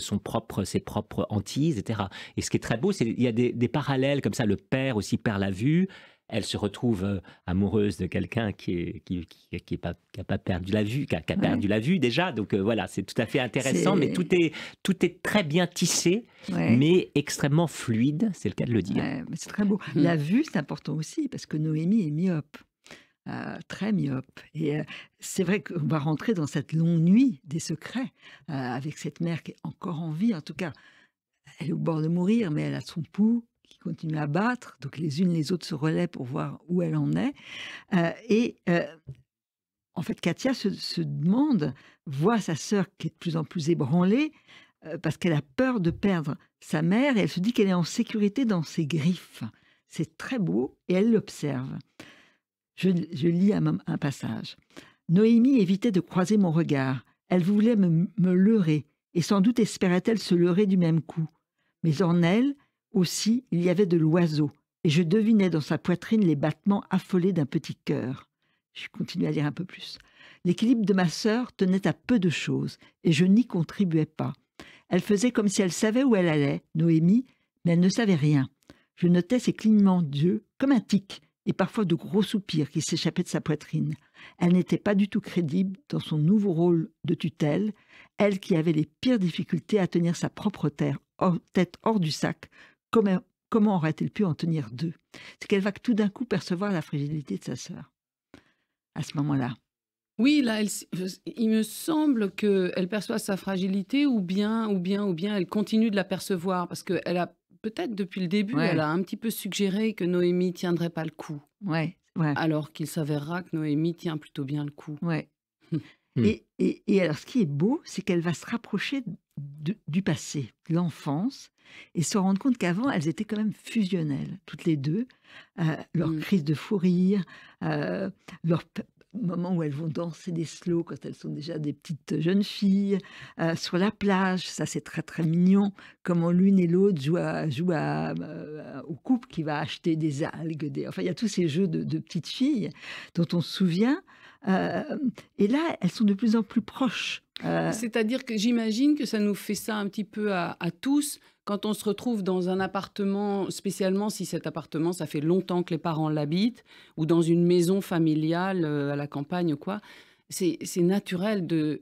ses propres hantises, etc. Et ce qui est très beau, c'est qu'il y a des parallèles comme ça. Le père aussi perd la vue. elle se retrouve amoureuse de quelqu'un qui a pas perdu la vue, qui a perdu la vue déjà. Donc voilà, c'est tout à fait intéressant, mais tout est très bien tissé, mais extrêmement fluide, c'est le cas de le dire. Ouais, mais c'est très beau. La vue, c'est important aussi, parce que Noémie est myope. Très myope. Et c'est vrai qu'on va rentrer dans cette longue nuit des secrets avec cette mère qui est encore en vie. En tout cas, elle est au bord de mourir, mais elle a son pouls qui continue à battre. Donc les unes les autres se relaient pour voir où elle en est. En fait, Katia se demande, voit sa sœur qui est de plus en plus ébranlée parce qu'elle a peur de perdre sa mère et elle se dit qu'elle est en sécurité dans ses griffes. C'est très beau et elle l'observe. Je lis un passage. Noémie évitait de croiser mon regard. Elle voulait me leurrer, et sans doute espérait-elle se leurrer du même coup. Mais en elle aussi, il y avait de l'oiseau, et je devinais dans sa poitrine les battements affolés d'un petit cœur. Je continue à lire un peu plus. L'équilibre de ma sœur tenait à peu de choses, et je n'y contribuais pas. Elle faisait comme si elle savait où elle allait, Noémie, mais elle ne savait rien. Je notais ses clignements d'yeux comme un tic, et parfois de gros soupirs qui s'échappaient de sa poitrine. Elle n'était pas du tout crédible dans son nouveau rôle de tutelle, elle qui avait les pires difficultés à tenir sa propre tête hors du sac. Comment aurait-elle pu en tenir deux? C'est qu'elle va tout d'un coup percevoir la fragilité de sa sœur, à ce moment-là. Oui, là, il me semble qu'elle perçoit sa fragilité ou bien elle continue de la percevoir parce qu'elle a peut-être depuis le début, elle a un petit peu suggéré que Noémie tiendrait pas le coup. Alors qu'il s'avérera que Noémie tient plutôt bien le coup. Et alors, ce qui est beau, c'est qu'elle va se rapprocher du passé, de l'enfance, et se rendre compte qu'avant, elles étaient quand même fusionnelles, toutes les deux. Leur crise de fou rire, leur moment où elles vont danser des slows quand elles sont déjà des petites jeunes filles, sur la plage, ça c'est très très mignon, comment l'une et l'autre jouent au couple qui va acheter des algues, enfin il y a tous ces jeux de petites filles dont on se souvient, et là elles sont de plus en plus proches. C'est-à-dire que j'imagine que ça nous fait ça un petit peu à tous, quand on se retrouve dans un appartement, spécialement si cet appartement, ça fait longtemps que les parents l'habitent, ou dans une maison familiale à la campagne ou quoi, c'est naturel de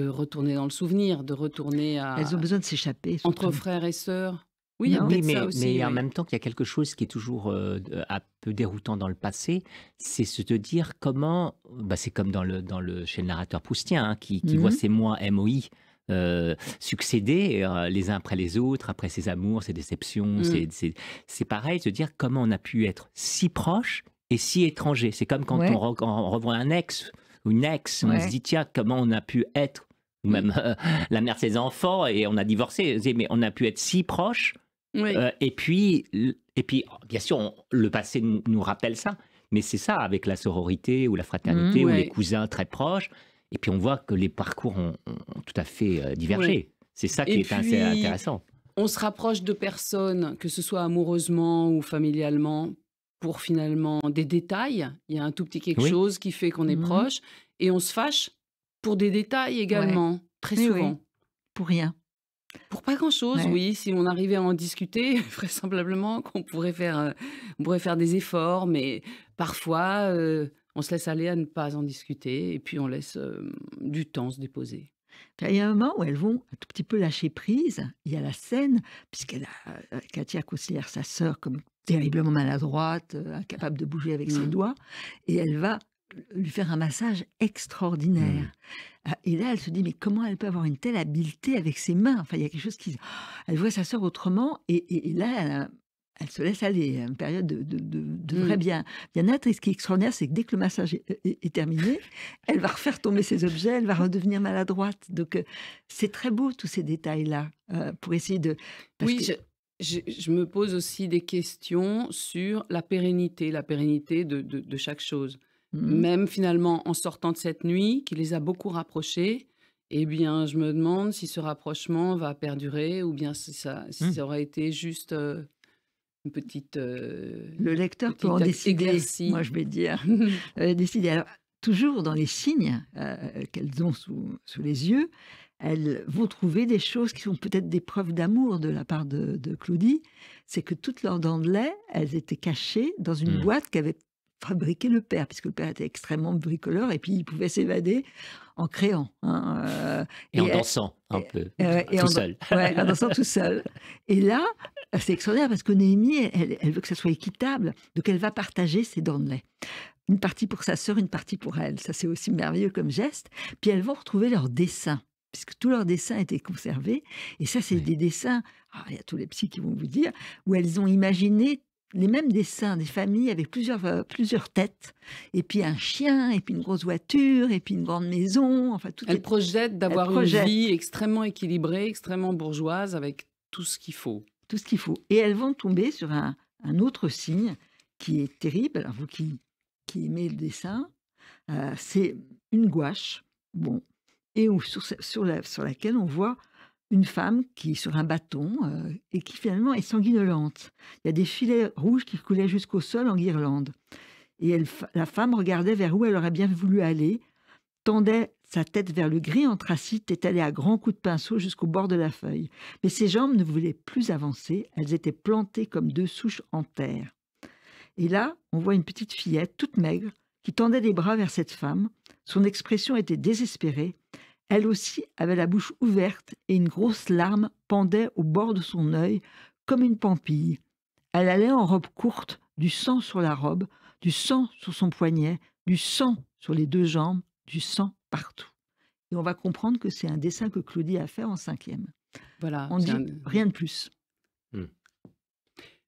retourner dans le souvenir, de retourner à... Elles ont besoin de s'échapper. Entre frères et sœurs. Oui, il y a peut-être ça aussi. Mais en même temps qu'il y a quelque chose qui est toujours un peu déroutant dans le passé, c'est se te dire comment... c'est comme chez le narrateur proustien, hein, qui voit ses moi, MOI, succéder les uns après les autres, après ses amours, ses déceptions. C'est pareil, se dire comment on a pu être si proche et si étranger. C'est comme quand on revoit un ex ou une ex, on se dit tiens, comment on a pu être, ou même la mère de ses enfants, et on a divorcé, mais on a pu être si proche. Et puis, bien sûr, le passé nous rappelle ça, mais c'est ça avec la sororité ou la fraternité ou les cousins très proches. Et puis on voit que les parcours ont tout à fait divergé. C'est ça qui est assez intéressant. On se rapproche de personnes, que ce soit amoureusement ou familialement, pour finalement des détails. Il y a un tout petit quelque chose qui fait qu'on est proche. Et on se fâche pour des détails également, très souvent. Pour rien. Pour pas grand-chose, si on arrivait à en discuter, vraisemblablement qu'on pourrait faire des efforts, mais parfois on se laisse aller à ne pas en discuter et puis on laisse du temps se déposer. Il y a un moment où elles vont un tout petit peu lâcher prise. Il y a la scène, Katia considère sa sœur comme terriblement maladroite, incapable de bouger avec ses doigts, et elle va lui faire un massage extraordinaire. Et là, elle se dit, mais comment elle peut avoir une telle habileté avec ses mains? Enfin, il y a quelque chose qui... Elle voit sa sœur autrement, et là, elle se laisse aller, une période de vrai bien-être. Et ce qui est extraordinaire, c'est que dès que le massage est terminé, elle va refaire tomber ses objets, elle va redevenir maladroite. Donc, c'est très beau, tous ces détails-là, pour essayer de... Je me pose aussi des questions sur la pérennité de chaque chose. Même finalement, en sortant de cette nuit, qui les a beaucoup rapprochés, eh bien, je me demande si ce rapprochement va perdurer ou bien si ça aurait été juste une petite... Le lecteur peut en décider, moi je vais dire. Décider. Alors, toujours dans les signes qu'elles ont sous les yeux, elles vont trouver des choses qui sont peut-être des preuves d'amour de la part de Claudie. C'est que toutes leurs dents de lait, elles étaient cachées dans une boîte qu'avait fabriqué le père, puisque le père était extrêmement bricoleur et puis il pouvait s'évader en créant. Et en dansant un peu, tout seul. Ouais, en dansant tout seul. Et là, c'est extraordinaire parce que Noémie, elle veut que ça soit équitable, donc elle va partager ses dents de lait. Une partie pour sa sœur, une partie pour elle. Ça, c'est aussi merveilleux comme geste. Puis elles vont retrouver leurs dessins, puisque tous leurs dessins étaient conservés. Et ça, c'est des dessins, il y a tous les psys qui vont vous dire, où elles ont imaginé les mêmes dessins des familles avec plusieurs têtes, et puis un chien, et puis une grosse voiture, et puis une grande maison. Enfin, elles projettent d'avoir une vie extrêmement équilibrée, extrêmement bourgeoise, avec tout ce qu'il faut. Tout ce qu'il faut. Et elles vont tomber sur un autre signe qui est terrible. Alors, vous qui aimez le dessin, c'est une gouache, et sur laquelle on voit une femme qui est sur un bâton et qui finalement est sanguinolente. Il y a des filets rouges qui coulaient jusqu'au sol en guirlande. Et la femme regardait vers où elle aurait bien voulu aller, tendait sa tête vers le gris anthracite et allait à grands coups de pinceau jusqu'au bord de la feuille. Mais ses jambes ne voulaient plus avancer, elles étaient plantées comme deux souches en terre. Et là, on voit une petite fillette toute maigre qui tendait les bras vers cette femme. Son expression était désespérée. Elle aussi avait la bouche ouverte et une grosse larme pendait au bord de son œil comme une pampille. Elle allait en robe courte, du sang sur la robe, du sang sur son poignet, du sang sur les deux jambes, du sang partout. Et on va comprendre que c'est un dessin que Claudie a fait en 5e. Voilà. On dit rien de plus.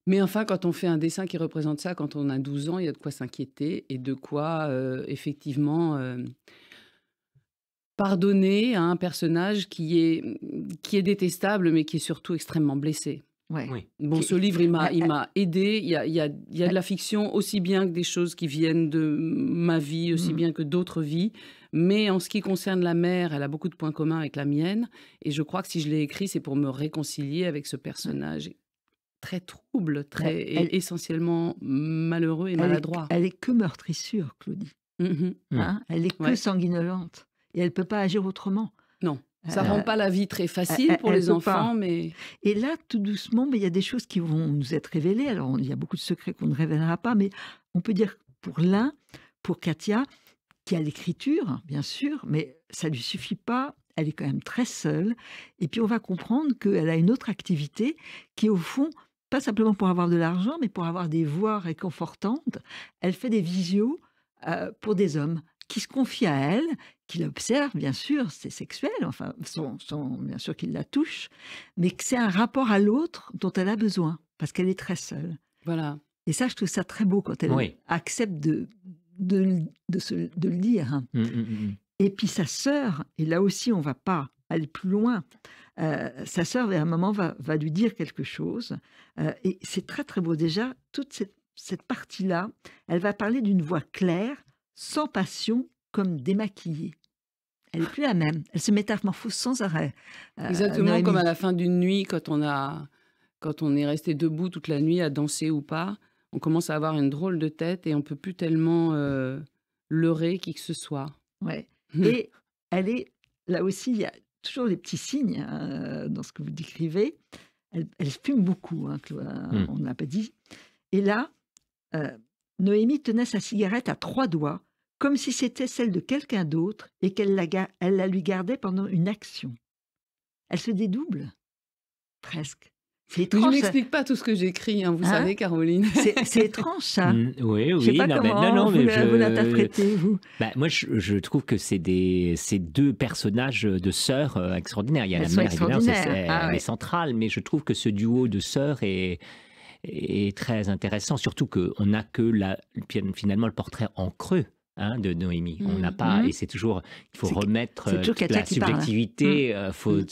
Mais enfin, quand on fait un dessin qui représente ça, quand on a 12 ans, il y a de quoi s'inquiéter et de quoi, effectivement, pardonner à un personnage qui est détestable, mais qui est surtout extrêmement blessé. Ouais. Oui. Bon, ce livre, il m'a aidé. Il y a de la fiction aussi bien que des choses qui viennent de ma vie, aussi bien que d'autres vies. Mais en ce qui concerne la mère, elle a beaucoup de points communs avec la mienne. Et je crois que si je l'ai écrit, c'est pour me réconcilier avec ce personnage très trouble, essentiellement malheureux et maladroit. Elle est que meurtrissure, Claudie. Elle est que sanguinolente. Et elle ne peut pas agir autrement. Non, ça ne rend pas la vie très facile pour les enfants. Mais... Et là, tout doucement, il y a des choses qui vont nous être révélées. Alors, il y a beaucoup de secrets qu'on ne révélera pas, mais on peut dire pour Katia, qui a l'écriture, bien sûr, mais ça ne lui suffit pas. Elle est quand même très seule. Et puis, on va comprendre qu'elle a une autre activité qui, au fond, pas simplement pour avoir de l'argent, mais pour avoir des voix réconfortantes. Elle fait des visios pour des hommes qui se confient à elle, qui l'observent, bien sûr, c'est sexuel, enfin, bien sûr qu'ils la touchent, mais que c'est un rapport à l'autre dont elle a besoin, parce qu'elle est très seule. Voilà. Et ça, je trouve ça très beau quand elle accepte de le dire. Et puis sa sœur, et là aussi, on ne va pas aller plus loin, sa sœur, à un moment, va lui dire quelque chose, et c'est très, très beau. Déjà, toute cette partie-là, elle va parler d'une voix claire, sans passion, comme démaquillée. Elle n'est plus la même. Elle se métamorphose sans arrêt. Exactement Noémie. Comme à la fin d'une nuit, quand on est resté debout toute la nuit à danser ou pas, on commence à avoir une drôle de tête et on ne peut plus tellement leurrer qui que ce soit. Ouais. Et elle est, là aussi, il y a toujours des petits signes dans ce que vous décrivez. Elle fume beaucoup, on ne l'a pas dit. Et là, Noémie tenait sa cigarette à 3 doigts, comme si c'était celle de quelqu'un d'autre et qu'elle la lui gardait pendant une action. Elle se dédouble, presque. C'est étrange. Je n'explique pas tout ce que j'écris, vous savez, Caroline. C'est étrange, ça. Oui, je sais pas comment vous l'interprétez, vous. Moi, je trouve que c'est 2 personnages de sœurs extraordinaires. Il y a la mère, évidemment, elle est centrale, mais je trouve que ce duo de sœurs est très intéressant, surtout qu'on n'a que finalement le portrait en creux de Noémie. On n'a pas, et c'est toujours, il faut remettre la subjectivité, il faut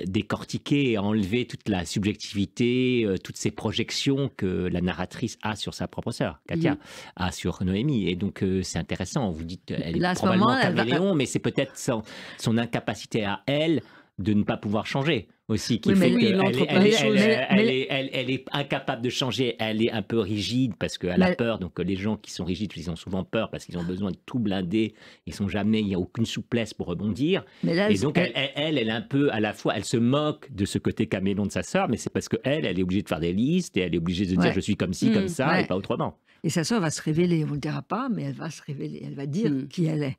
décortiquer, enlever toute la subjectivité, toutes ces projections que la narratrice a sur sa propre sœur, Katia, a sur Noémie. Et donc, c'est intéressant. Vous dites, elle est probablement caméléon, mais c'est peut-être son incapacité à elle de ne pas pouvoir changer. aussi, qui Oui, mais fait oui, il qu'elle entreprend des choses. elle est incapable de changer, elle est un peu rigide parce qu'elle a Mais- peur. Donc les gens qui sont rigides, ils ont souvent peur parce qu'ils ont besoin de tout blinder. Il n'y a aucune souplesse pour rebondir. Mais là, Et donc elle est un peu, à la fois, elle se moque de ce côté caméléon de sa sœur, mais c'est parce qu'elle est obligée de faire des listes et elle est obligée de dire Ouais. je suis comme ci, comme ça, Ouais. et pas autrement. Et sa sœur va se révéler, on ne le dira pas, mais elle va se révéler, elle va dire qui elle est.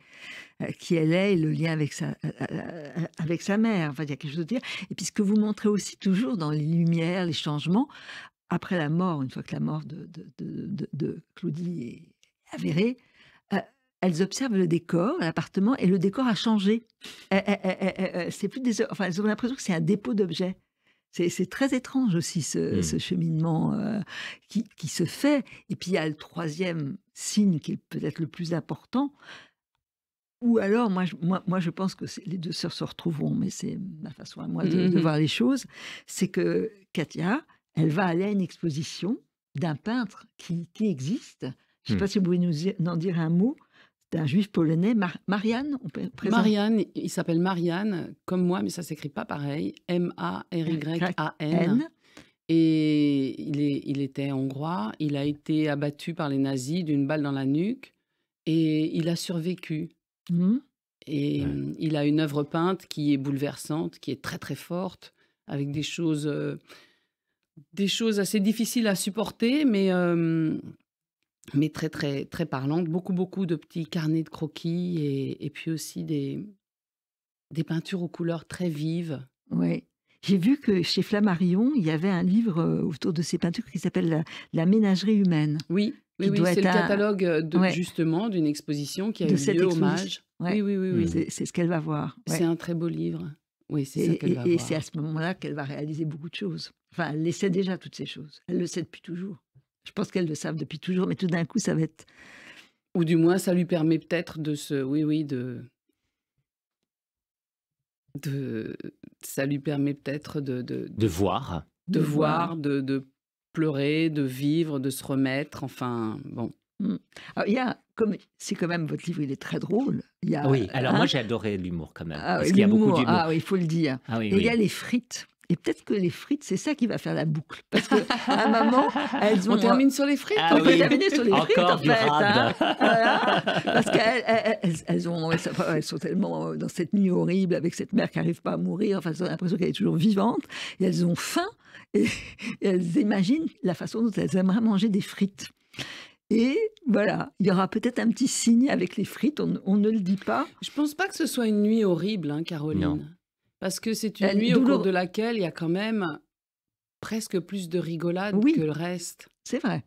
Qui elle est et le lien avec sa mère. Enfin, il y a quelque chose à dire. Et puis ce que vous montrez aussi toujours dans les lumières, les changements, après la mort, une fois que la mort de Claudie est avérée, elles observent le décor, l'appartement, et le décor a changé. C'est plus enfin, elles ont l'impression que c'est un dépôt d'objets. C'est très étrange aussi ce cheminement qui se fait. Et puis il y a le troisième signe qui est peut-être le plus important. Ou alors, moi, je pense que les deux sœurs se retrouveront, mais c'est ma façon à moi de voir les choses. C'est que Katia, elle va aller à une exposition d'un peintre qui existe. Je ne sais pas si vous pouvez nous en dire un mot. C'est un juif polonais, Marianne. Marianne, il s'appelle Marianne, comme moi, mais ça ne s'écrit pas pareil. M-A-R-Y-A-N. Et il était hongrois. Il a été abattu par les nazis d'une balle dans la nuque. Et il a survécu. Et il a une œuvre peinte qui est bouleversante, qui est très très forte, avec des choses assez difficiles à supporter, mais très très très parlantes. Beaucoup de petits carnets de croquis et puis aussi des peintures aux couleurs très vives. Oui. J'ai vu que chez Flammarion, il y avait un livre autour de ces peintures qui s'appelle La ménagerie humaine. Oui, c'est le catalogue justement d'une exposition qui a eu lieu hommage. Ouais. Oui. C'est ce qu'elle va voir. Ouais. C'est un très beau livre. Oui, c'est ça qu'elle va voir. Et c'est à ce moment-là qu'elle va réaliser beaucoup de choses. Enfin, elle sait déjà toutes ces choses. Elle le sait depuis toujours. Je pense qu'elles le savent depuis toujours, mais tout d'un coup, ça va être... Ou du moins, ça lui permet peut-être ça lui permet peut-être de voir. De voir, de pleurer, de vivre, de se remettre, enfin, bon. Alors, il y a, c'est quand même, votre livre, il est très drôle. Oui, alors moi j'ai adoré l'humour quand même, parce oui, qu'il y a beaucoup d'humour. Ah oui, il faut le dire. Oui, et il y a les frites. Et peut-être que les frites, c'est ça qui va faire la boucle. Parce qu'à un moment, elles ont... On termine sur les frites. On peut terminer sur les frites, encore en fait. Voilà. Parce qu'elles sont tellement dans cette nuit horrible, avec cette mère qui n'arrive pas à mourir. Enfin, elles ont l'impression qu'elle est toujours vivante. Et elles ont faim. Et elles imaginent la façon dont elles aimeraient manger des frites. Et voilà, il y aura peut-être un petit signe avec les frites, on ne le dit pas. Je ne pense pas que ce soit une nuit horrible, hein, Caroline. Non. Parce que c'est une nuit au cours de laquelle il y a quand même presque plus de rigolade que le reste. C'est vrai.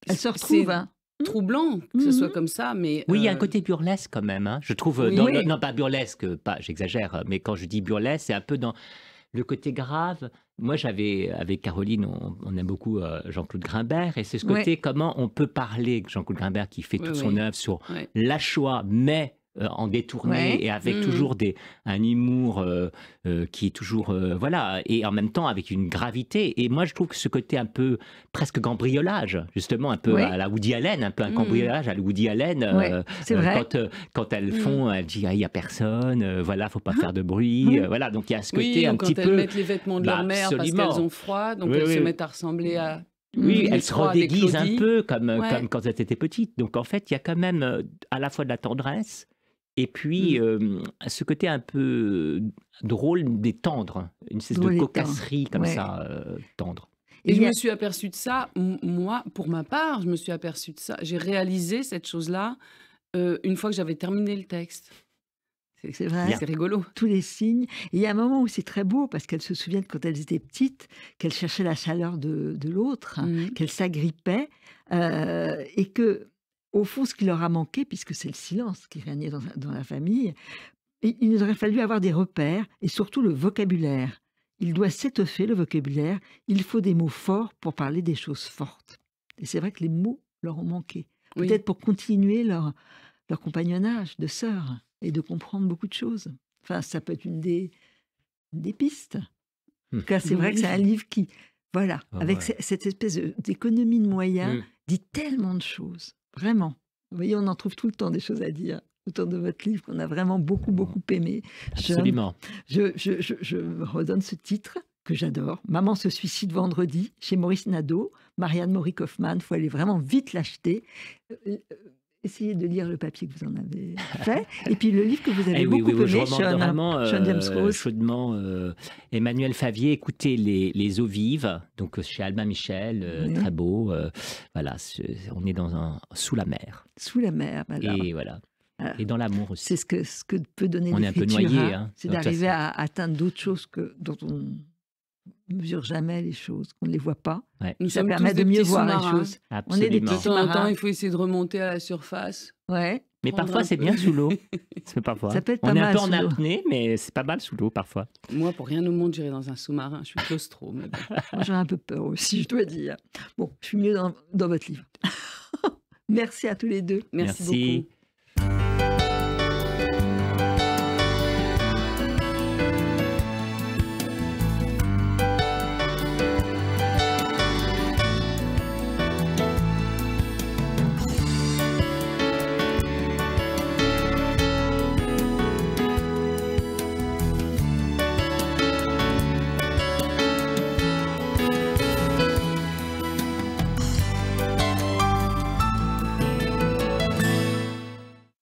Elle se retrouve. C'est troublant que ce soit comme ça, mais... Oui, il y a un côté burlesque quand même, hein. Je trouve. Non, pas burlesque, j'exagère, mais quand je dis burlesque, c'est un peu dans... Le côté grave, moi avec Caroline, on aime beaucoup Jean-Claude Grimbert, et c'est ce côté comment on peut parler, Jean-Claude Grimbert qui fait toute son œuvre sur la Shoah, mais en détourné et avec toujours un humour qui est toujours voilà, et en même temps avec une gravité. Et moi je trouve que ce côté un peu presque cambriolage, justement un peu à la Woody Allen, un peu un cambriolage à la Woody Allen, c'est vrai. Quand elles font, elle dit il y a personne, voilà, faut pas faire de bruit, voilà, donc il y a ce côté un petit peu. Quand elles mettent les vêtements de leur mère parce qu'elles ont froid, donc elles se mettent à ressembler à... Oui, elles se redéguisent un peu comme quand elles étaient petites. Donc en fait, il y a quand même à la fois de la tendresse et puis ce côté un peu drôle des tendres, une espèce de cocasserie comme ça, tendre. Et je me suis aperçue de ça, moi, pour ma part, je me suis aperçue de ça. J'ai réalisé cette chose-là une fois que j'avais terminé le texte. C'est vrai, c'est rigolo. Tous les signes. Et il y a un moment où c'est très beau, parce qu'elles se souviennent quand elles étaient petites, qu'elles cherchaient la chaleur de l'autre, qu'elles s'agrippaient, et que, au fond, ce qui leur a manqué, puisque c'est le silence qui régnait dans la famille, il nous aurait fallu avoir des repères, et surtout le vocabulaire. Il doit s'étoffer, le vocabulaire. Il faut des mots forts pour parler des choses fortes. Et c'est vrai que les mots leur ont manqué. Peut-être pour continuer leur compagnonnage de sœurs et de comprendre beaucoup de choses. Enfin, ça peut être une des pistes. En tout cas, c'est vrai que c'est un livre qui, voilà, avec cette espèce d'économie de moyens, dit tellement de choses. Vraiment. Vous voyez, on en trouve tout le temps des choses à dire. autour de votre livre qu'on a vraiment beaucoup aimé. Absolument. Je redonne ce titre que j'adore. Maman se suicide vendredi, chez Maurice Nadeau, Marianne Maury-Kaufmann. Il faut aller vraiment vite l'acheter. Essayez de lire le papier que vous en avez fait. Et puis le livre que vous avez beaucoup aimé, Sean James Rose. Chaudement, Emmanuel Favier, écoutez les eaux vives, donc chez Albin Michel, très beau. Voilà, on est sous la mer. Sous la mer, voilà. Et voilà. Et dans l'amour aussi. C'est ce que peut donner l'écriture. On est un peu noyé. Hein, c'est d'arriver à atteindre d'autres choses dont on ne mesure jamais les choses, qu'on ne les voit pas. Ouais. Ça permet de mieux voir les choses. Absolument. On est des petits en marins. temps, il faut essayer de remonter à la surface. Ouais. Mais parfois, c'est bien sous l'eau. Parfois. Ça peut être pas on est mal un peu en sous l'eau. apnée, mais c'est pas mal sous l'eau parfois. Moi, pour rien au monde, j'irai dans un sous-marin. Je suis claustro. Mais bon. Moi, j'ai un peu peur aussi, je dois dire. Bon, je suis mieux dans votre livre. Merci à tous les deux. Merci beaucoup.